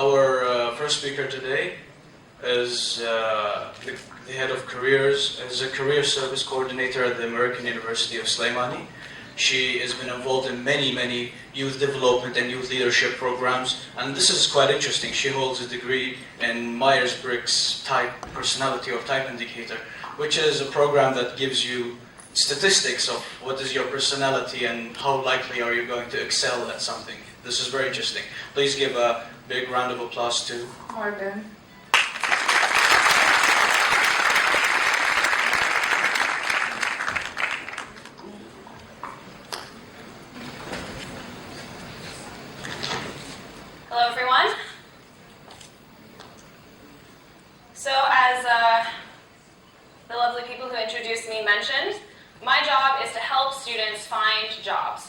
Our first speaker today is the head of careers, is a career service coordinator at the American University of Sulaimani. She has been involved in many youth development and youth leadership programs, and this is quite interesting. She holds a degree in Myers-Briggs type personality or type indicator, which is a program that gives you statistics of what is your personality and how likely are you going to excel at something. This is very interesting. Please give a big round of applause to Morgan. Hello, everyone. So as the lovely people who introduced me mentioned, my job is to help students find jobs.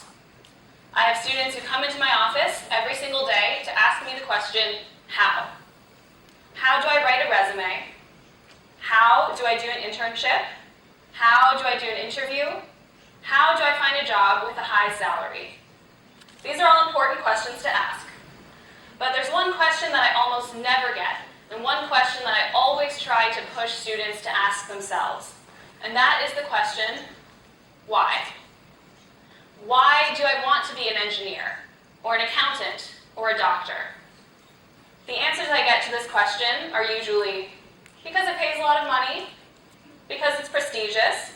I have students who come into my office every single day to ask me the question, how? How do I write a resume? How do I do an internship? How do I do an interview? How do I find a job with a high salary? These are all important questions to ask. But there's one question that I almost never get, and one question that I always try to push students to ask themselves. And that is the question, why? Why do I want to be an engineer, or an accountant, or a doctor? The answers I get to this question are usually because it pays a lot of money, because it's prestigious,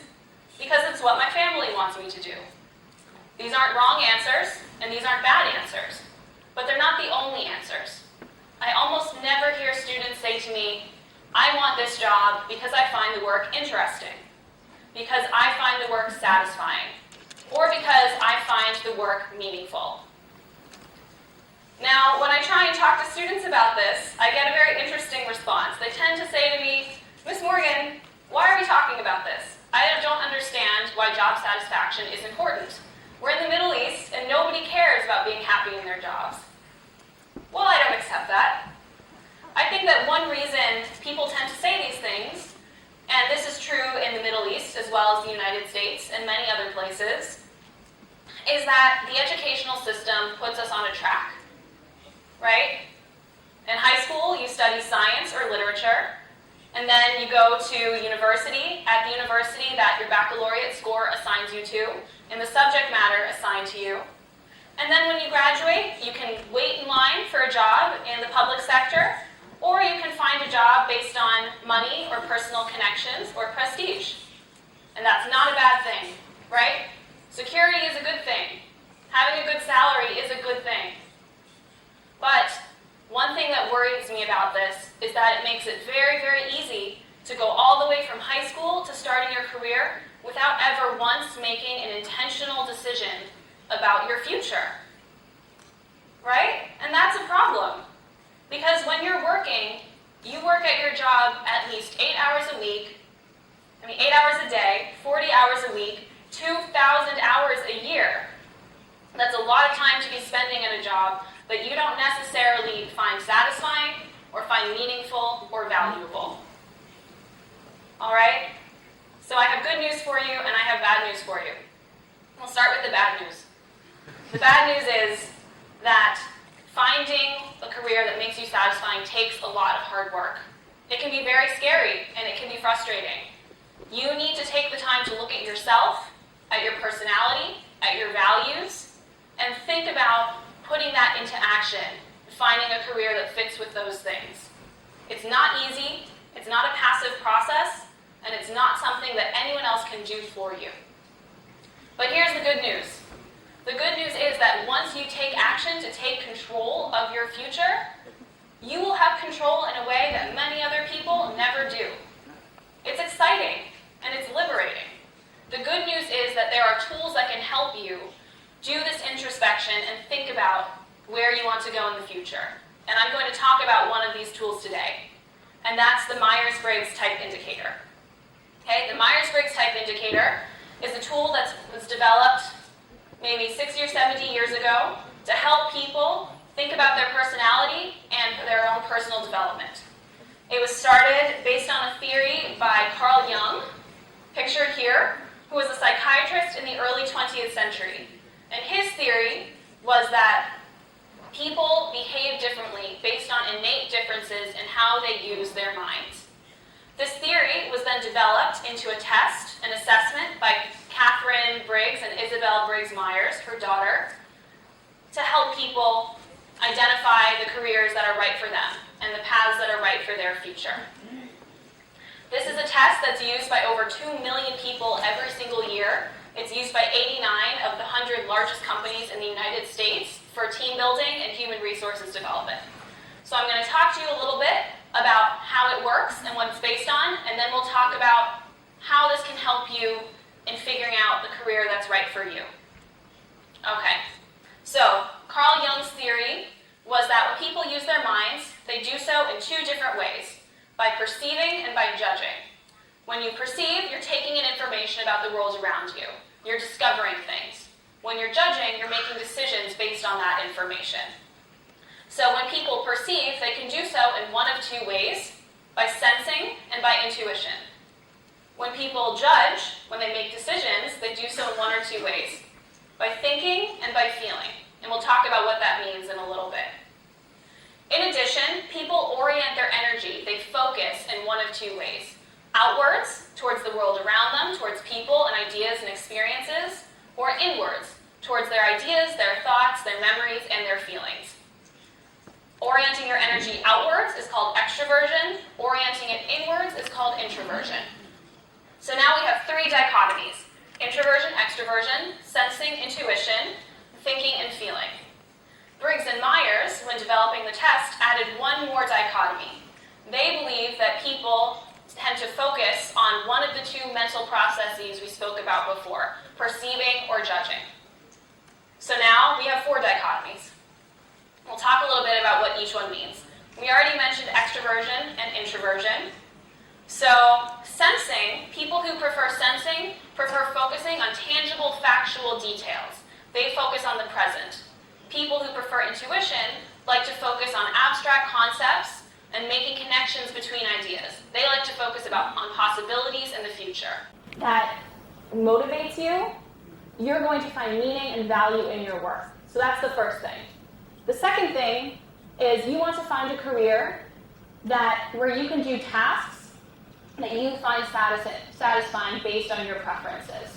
because it's what my family wants me to do. These aren't wrong answers, and these aren't bad answers, but they're not the only answers. I almost never hear students say to me, I want this job because I find the work interesting, because I find the work satisfying, or because I find the work meaningful. Now, when I try and talk to students about this, I get a very interesting response. They tend to say to me, Miss Morgan, why are we talking about this? I don't understand why job satisfaction is important. We're in the Middle East, and nobody cares about being happy in their jobs. Well, I don't accept that. I think that one reason people tend to say these things, and this is true in the Middle East as well as the United States and many other places, is that the educational system puts us on a track, right? In high school, you study science or literature, and then you go to university. At the university that your baccalaureate score assigns you to, in the subject matter assigned to you. And then when you graduate, you can wait in line for a job in the public sector, or you can find a job based on money or personal connections or prestige. And that's not a bad thing, right? Security is a good thing. Having a good salary is a good thing. But one thing that worries me about this is that it makes it very easy to go all the way from high school to starting your career without ever once making an intentional decision about your future, right? And that's a problem, because when you're working, you work at your job at least 8 hours a week, 8 hours a day, 40 hours a week, 2,000 hours a year. That's a lot of time to be spending at a job that you don't necessarily find satisfying or find meaningful or valuable. All right? So I have good news for you and I have bad news for you. We'll start with the bad news. The bad news is that finding a career that makes you satisfying takes a lot of hard work. It can be very scary and it can be frustrating. You need to take the time to look at yourself, at your personality, at your values, and think about putting that into action, finding a career that fits with those things. It's not easy, it's not a passive process, and it's not something that anyone else can do for you. But here's the good news. The good news is that once you take action to take control of your future, you will have control in a way that many other people never do. It's exciting and it's liberating. The good news is that there are tools that can help you do this introspection and think about where you want to go in the future. And I'm going to talk about one of these tools today, and that's the Myers-Briggs Type Indicator. Okay, the Myers-Briggs Type Indicator is a tool that was developed maybe 60 or 70 years ago to help people think about their personality and their own personal development. It was started based on a theory by Carl Jung, pictured here, who was a psychiatrist in the early 20th century. And his theory was that People behave differently based on innate differences in how they use their minds. This theory was then developed into a test, an assessment by Catherine Briggs and Isabel Briggs-Myers, her daughter, to help people identify the careers that are right for them and the paths that are right for their future. This is a test that's used by over 2 million people every single year. It's used by 89 of the 100 largest companies in the United States for team building and human resources development. So I'm going to talk to you a little bit about how it works and what it's based on, and then we'll talk about how this can help you in figuring out the career that's right for you. Okay, so Carl Jung's theory was that when people use their minds, they do so in 2 different ways, by perceiving and by judging. When you perceive, you're taking in information about the world around you. You're discovering things. When you're judging, you're making decisions based on that information. So when people perceive, they can do so in one of 2 ways, by sensing and by intuition. When people judge, when they make decisions, they do so in 1 or 2 ways, by thinking and by feeling. And we'll talk about what that means in a little bit. In addition, people orient their energy. They focus in 1 of 2 ways. Outwards, towards the world around them, towards people and ideas and experiences, or inwards, towards their ideas, their thoughts, their memories, and their feelings. Orienting your energy outwards is called extroversion. Orienting it inwards is called introversion. So now we have 3 dichotomies: introversion, extroversion, sensing, intuition, thinking, and feeling. Briggs and Myers, when developing the test, added 1 more dichotomy. They believe that people tend to focus on one of the 2 mental processes we spoke about before, perceiving or judging. So now we have 4 dichotomies. We'll talk a little bit about what each one means. We already mentioned extroversion and introversion. So sensing, people who prefer sensing prefer focusing on tangible, factual details. They focus on the present. People who prefer intuition like to focus on abstract concepts and making connections between ideas. They like to focus on possibilities in the future. That motivates you. You're going to find meaning and value in your work. So that's the first thing. The second thing is you want to find a career where you can do tasks that you find satisfying based on your preferences.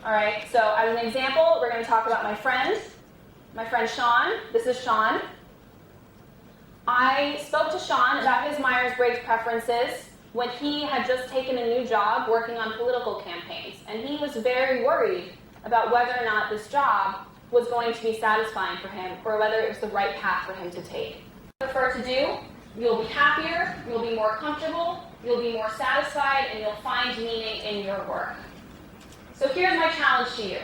All right, so as an example, we're going to talk about my friend Sean. This is Sean. I spoke to Sean about his Myers-Briggs preferences when he had just taken a new job working on political campaigns, and he was very worried about whether or not this job was going to be satisfying for him or whether it was the right path for him to take. Prefer to do, you'll be happier, you'll be more comfortable, you'll be more satisfied, and you'll find meaning in your work. So here's my challenge to you.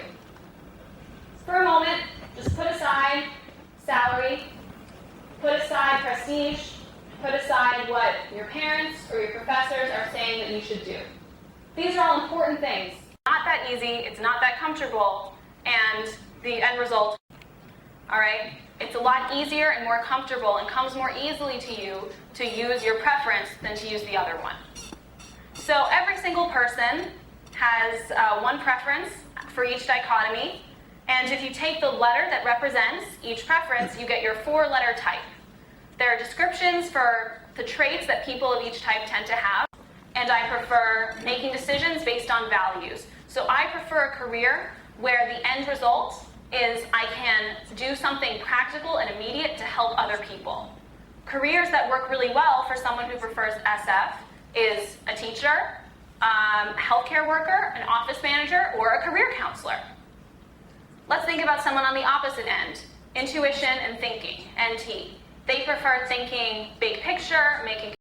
For a moment, just put aside salary, put aside prestige, put aside what your parents or your professors are saying that you should do. These are all important things. Not that easy, it's not that comfortable, and the end result, all right, it's a lot easier and more comfortable and comes more easily to you to use your preference than to use the other one. So every single person has 1 preference for each dichotomy, and if you take the letter that represents each preference, you get your 4-letter type. There are descriptions for the traits that people of each type tend to have, and I prefer making decisions based on values. So I prefer a career where the end result is I can do something practical and immediate to help other people. Careers that work really well for someone who prefers SF is a teacher, healthcare worker, an office manager, or a career counselor. Let's think about someone on the opposite end, intuition and thinking, NT. They prefer thinking big picture, making